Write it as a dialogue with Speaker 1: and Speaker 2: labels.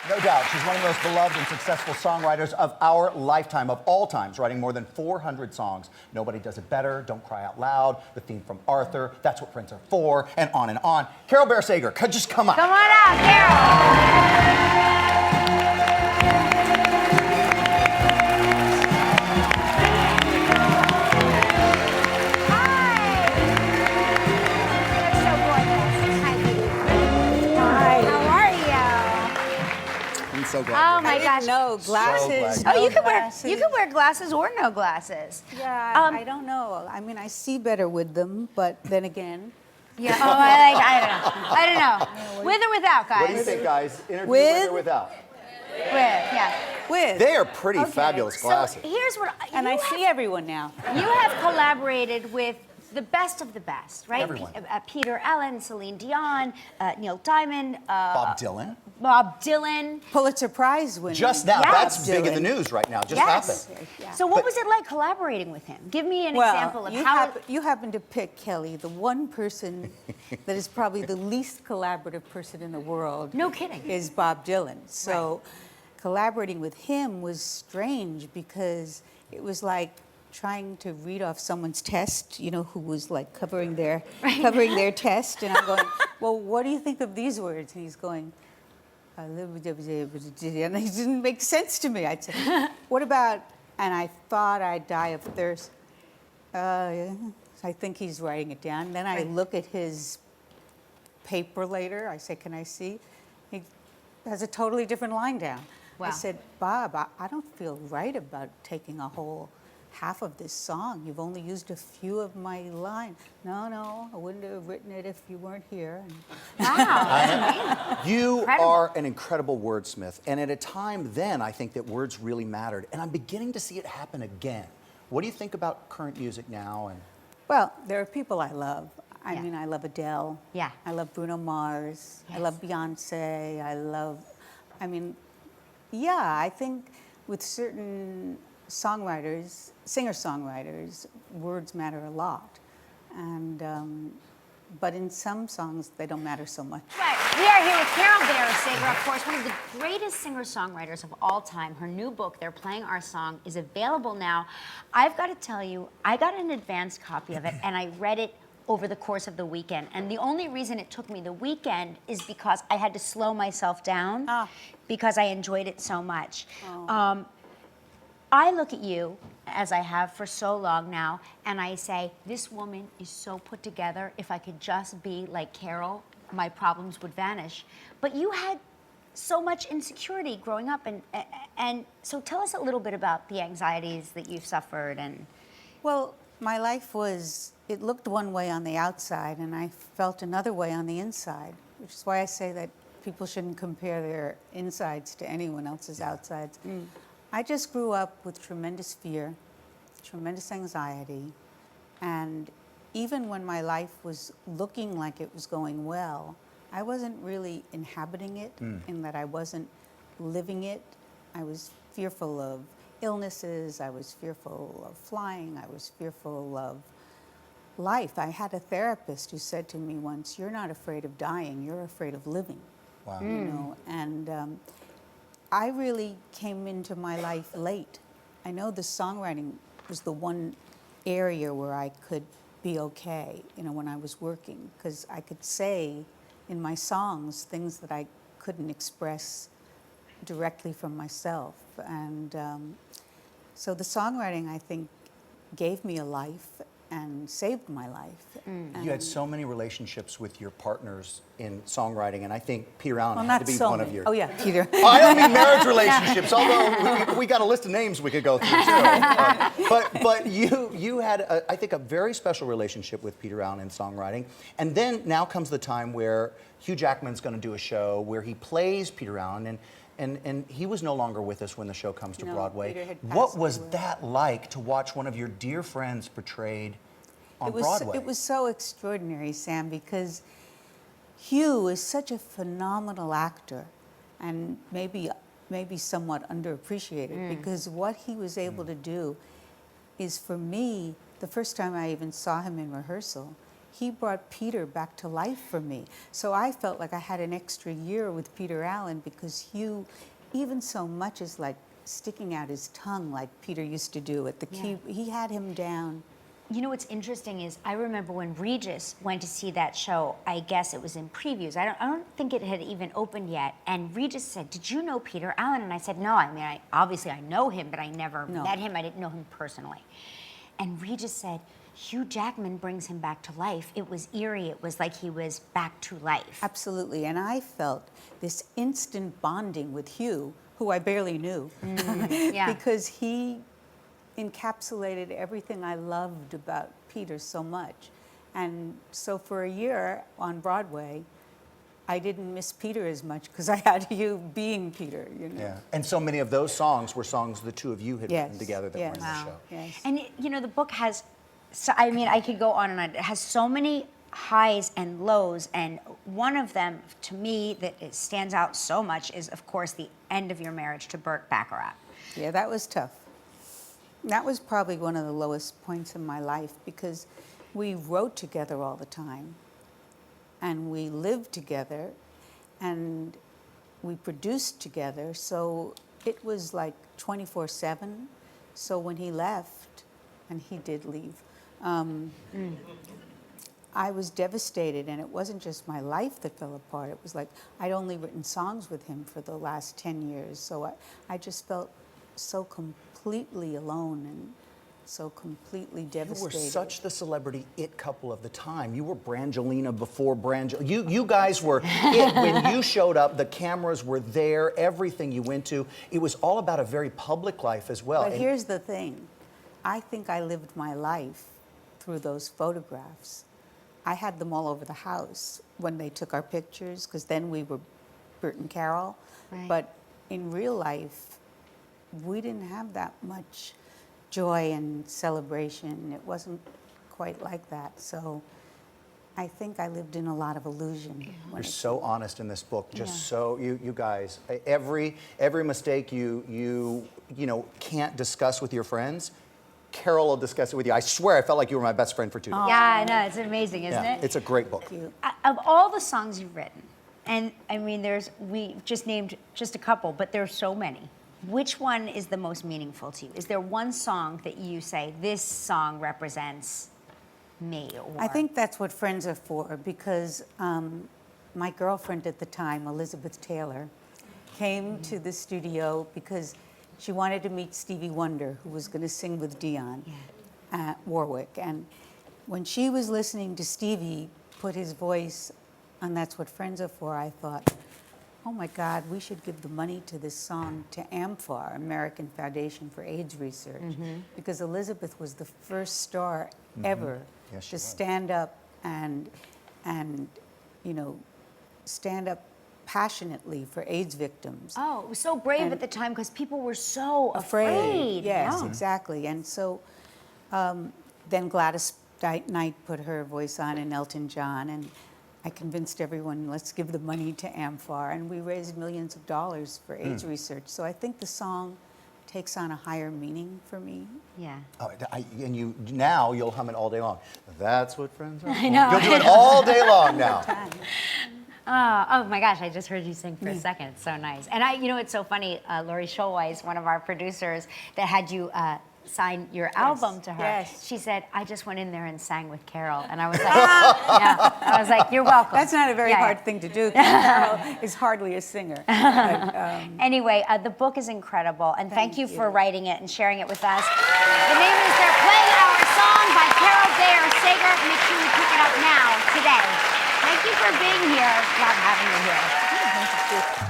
Speaker 1: No doubt. She's one of the most beloved and successful songwriters of our lifetime, of all times, writing more than 400 songs. Nobody Does It Better, Don't Cry Out Loud, the theme from Arthur, That's What Friends Are For, and on and on. Carole Bear-Sager, just come on.
Speaker 2: Come on out, Carole.
Speaker 1: So glad.
Speaker 2: Oh my gosh!
Speaker 3: No glasses.
Speaker 2: So you can wear glasses or no glasses.
Speaker 3: Yeah, I don't know. I mean, I see better with them, but then again.
Speaker 2: Yeah. Oh, I don't know. With or without, guys.
Speaker 1: What do you think, guys? Interview
Speaker 3: With
Speaker 1: or without?
Speaker 2: With, yeah.
Speaker 3: With.
Speaker 1: They are pretty fabulous glasses.
Speaker 2: So here's what.
Speaker 3: And I see everyone now.
Speaker 2: You have collaborated with the best of the best, right?
Speaker 1: Everyone.
Speaker 2: Peter Allen, Celine Dion, Neil Diamond,
Speaker 1: Bob Dylan.
Speaker 2: Bob Dylan.
Speaker 3: Pulitzer Prize winner.
Speaker 1: Just now.
Speaker 2: Yes.
Speaker 1: That's big in the news right now. Just happened.
Speaker 3: Yeah.
Speaker 2: So what was it like collaborating with him? Give me an example of how...
Speaker 3: You happen to pick, Kelly, the one person that is probably the least collaborative person in the world.
Speaker 2: No kidding.
Speaker 3: Is Bob Dylan. So collaborating with him was strange because it was like trying to read off someone's test, you know, who was like covering their test, and I'm going, well, what do you think of these words? And he's going, and it didn't make sense to me. I'd say, what about, and I thought I'd die of thirst. I think he's writing it down. Then I look at his paper later. I say, can I see? He has a totally different line down.
Speaker 2: Wow.
Speaker 3: I said, Bob, I don't feel right about taking a whole half of this song. You've only used a few of my lines. No, I wouldn't have written it if you weren't here.
Speaker 2: Wow.
Speaker 1: You are an incredible wordsmith, and at a time then, I think that words really mattered, and I'm beginning to see it happen again. What do you think about current music now? And
Speaker 3: well, there are people I love. I mean, I love Adele.
Speaker 2: Yeah.
Speaker 3: I love Bruno Mars.
Speaker 2: Yes.
Speaker 3: I love Beyonce. I think with certain songwriters, singer-songwriters, words matter a lot. And, but in some songs, they don't matter so much.
Speaker 2: Right. We are here with Carole Bear-Sager, of course, one of the greatest singer-songwriters of all time. Her new book, They're Playing Our Song, is available now. I've got to tell you, I got an advance copy of it, and I read it over the course of the weekend. And the only reason it took me the weekend is because I had to slow myself down because I enjoyed it so much. I look at you, as I have for so long now, and I say, this woman is so put together. If I could just be like Carole, my problems would vanish. But you had so much insecurity growing up, and so tell us a little bit about the anxieties that you've suffered. And
Speaker 3: Well, my life it looked one way on the outside, and I felt another way on the inside, which is why I say that people shouldn't compare their insides to anyone else's outsides. I just grew up with tremendous fear, tremendous anxiety, and even when my life was looking like it was going well, I wasn't really inhabiting it in that I wasn't living it. I was fearful of illnesses, I was fearful of flying, I was fearful of life. I had a therapist who said to me once, you're not afraid of dying, you're afraid of living.
Speaker 1: wow.
Speaker 3: You know, and I really came into my life late. I know the songwriting was the one area where I could be okay, you know, when I was working, because I could say in my songs things that I couldn't express directly from myself. And so the songwriting, I think, gave me a life and saved my life.
Speaker 1: You had so many relationships with your partners in songwriting, and I think Peter Allen
Speaker 3: Well,
Speaker 1: had
Speaker 3: not
Speaker 1: to be
Speaker 3: so
Speaker 1: one
Speaker 3: many.
Speaker 1: of yours.
Speaker 3: Oh yeah, Peter.
Speaker 1: I don't mean marriage relationships, although we got a list of names we could go through too. But you had, I think, a very special relationship with Peter Allen in songwriting. And then now comes the time where Hugh Jackman's going to do a show where he plays Peter Allen, and he was no longer with us when the show comes to Broadway.
Speaker 3: Peter had
Speaker 1: What
Speaker 3: passed
Speaker 1: was
Speaker 3: away.
Speaker 1: that like to watch one of your dear friends portrayed on Broadway?
Speaker 3: It was so extraordinary, Sam, because Hugh is such a phenomenal actor, and maybe somewhat underappreciated, because what he was able to do is, for me, the first time I even saw him in rehearsal, he brought Peter back to life for me. So I felt like I had an extra year with Peter Allen because Hugh, even so much as like sticking out his tongue like Peter used to do at the key, he had him down.
Speaker 2: You know what's interesting is I remember when Regis went to see that show, I guess it was in previews. I don't think it had even opened yet. And Regis said, "Did you know Peter Allen?" And I said, "No, I mean, obviously I know him, but I never met him. I didn't know him personally." And Regis said, "Hugh Jackman brings him back to life. It was eerie. It was like he was back to life."
Speaker 3: Absolutely, and I felt this instant bonding with Hugh, who I barely knew, because he encapsulated everything I loved about Peter so much. And so for a year on Broadway, I didn't miss Peter as much because I had Hugh being Peter, you know.
Speaker 1: Yeah, and so many of those songs were songs the two of you had written together that were in the show.
Speaker 3: Yes.
Speaker 2: And you know, the book has, so, I mean, I could go on and on. It has so many highs and lows, and one of them, to me, that it stands out so much is, of course, the end of your marriage to Burt Bacharach.
Speaker 3: Yeah, that was tough. That was probably one of the lowest points in my life because we wrote together all the time, and we lived together, and we produced together, so it was like 24/7. So when he left, and he did leave, I was devastated, and it wasn't just my life that fell apart. It was like I'd only written songs with him for the last 10 years, so I just felt so completely alone and so completely devastated.
Speaker 1: You were such the celebrity it couple of the time. You were Brangelina before Brangelina. You guys were it. When you showed up, the cameras were there, everything you went to. It was all about a very public life as well.
Speaker 3: But here's the thing. I think I lived my life through those photographs. I had them all over the house when they took our pictures, because then we were Burt and Carole.
Speaker 2: Right.
Speaker 3: But in real life, we didn't have that much joy and celebration. It wasn't quite like that. So I think I lived in a lot of illusion.
Speaker 1: You're so honest in this book. Just so you guys, every mistake you know can't discuss with your friends, Carole will discuss it with you. I swear, I felt like you were my best friend for 2 days.
Speaker 2: Yeah, I know. It's amazing, isn't it?
Speaker 1: It's a great book.
Speaker 2: Of all the songs you've written, and I mean, we just named just a couple, but there's so many. Which one is the most meaningful to you? Is there one song that you say, this song represents me? Or...
Speaker 3: I think that's what friends are for, because my girlfriend at the time, Elizabeth Taylor, came to the studio because she wanted to meet Stevie Wonder, who was going to sing with Dionne at Warwick. And when she was listening to Stevie put his voice on That's What Friends Are For, I thought, oh my God, we should give the money to this song to AMFAR, American Foundation for AIDS Research, because Elizabeth was the first star ever to stand up and you know, stand up passionately for AIDS victims.
Speaker 2: Oh, it was so brave at the time because people were so afraid.
Speaker 3: Yes, exactly. And so then Gladys Knight put her voice on, and Elton John, and I convinced everyone, let's give the money to AMFAR, and we raised millions of dollars for AIDS research. So I think the song takes on a higher meaning for me.
Speaker 2: Yeah.
Speaker 1: Oh, and now you'll hum it all day long. That's what friends are.
Speaker 2: I know.
Speaker 1: You'll do it all day long now.
Speaker 2: Oh my gosh, I just heard you sing for a second. It's so nice. And you know, it's so funny, Lori Scholweiss, one of our producers that had you sign your album to her.
Speaker 3: Yes.
Speaker 2: She said, I just went in there and sang with Carole. And I was like, I was like, you're welcome.
Speaker 3: That's not a very hard thing to do, because Carole is hardly a singer. But,
Speaker 2: anyway, the book is incredible. And thank you for writing it and sharing it with us. The name is They're Playing Our Song by Carole Sager. Make sure you pick it up now, today. Thank you for being here. Love having you here.
Speaker 3: thank you.